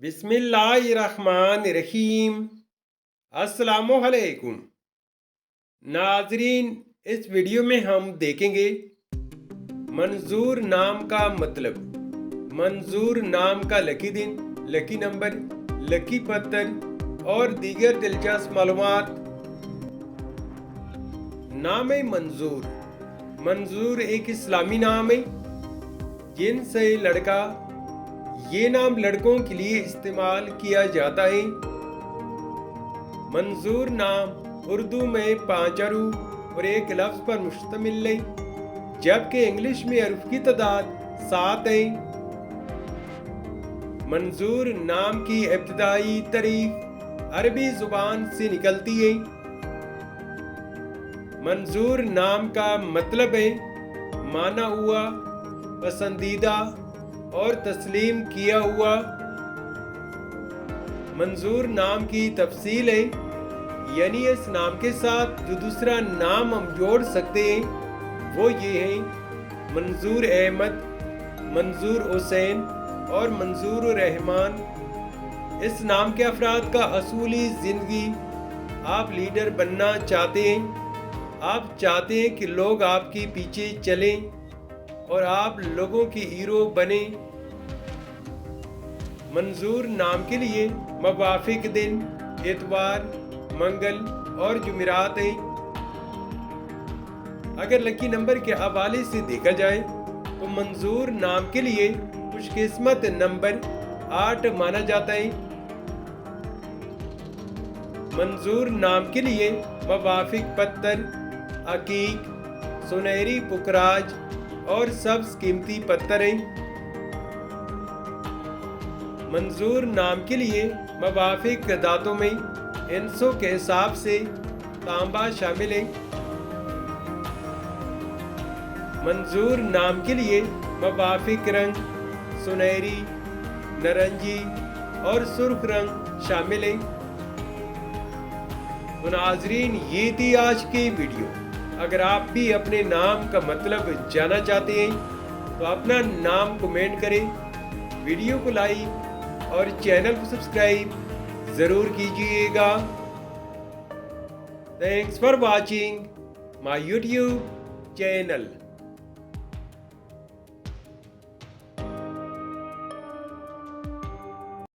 बिस्मिल्लाहिर्रहमानिर्रहीम। अस्सलामुअलैकुम नाजरीन, इस वीडियो में हम देखेंगे मंजूर नाम का मतलब, मंजूर नाम का लकी दिन, लकी नंबर, लकी पत्थर और दीगर दिलचस्प मालूमात। नाम मंजूर। मंजूर एक इस्लामी नाम है जिनसे लड़का, ये नाम लड़कों के लिए इस्तेमाल किया जाता है। मंजूर नाम उर्दू में 5 हरूफ और एक लफ्ज पर मुश्तमिल है, जबकि इंग्लिश में हरूफ की तादाद 7 है। मंजूर नाम की इब्तिदाई तारीफ अरबी जुबान से निकलती है। मंजूर नाम का मतलब है माना हुआ, पसंदीदा और तस्लीम किया हुआ। मंजूर नाम की तफसील है, यानी इस नाम के साथ जो दूसरा नाम हम जोड़ सकते हैं वो ये है मंजूर अहमद, मंजूर हुसैन और मंजूर रहमान। इस नाम के अफराद का असूली जिंदगी, आप लीडर बनना चाहते हैं, आप चाहते हैं कि लोग आपके पीछे चलें और आप लोगों की हीरो बने। मंजूर नाम के लिए मवाफिक दिन इतवार, मंगल और जुमेरात हैं। अगर लकी नंबर के हवाले से देखा जाए तो मंजूर नाम के लिए खुशकिस्मत नंबर 8 माना जाता है। मंजूर नाम के लिए मवाफिक पत्थर अकीक, सुनहरी पुखराज और सब्ज कीमती पत्थर हैं। मंजूर नाम के लिए मवाफिक दातों में इंसों के हिसाब से तांबा शामिल है। मंजूर नाम के लिए मवाफिक रंग सुनहरी, नारंगी और सुर्ख रंग शामिल है। तो नाजरीन, ये थी आज की वीडियो। अगर आप भी अपने नाम का मतलब जानना चाहते हैं तो अपना नाम कमेंट करें, वीडियो को लाइक और चैनल को सब्सक्राइब ज़रूर कीजिएगा। Thanks for watching my YouTube channel.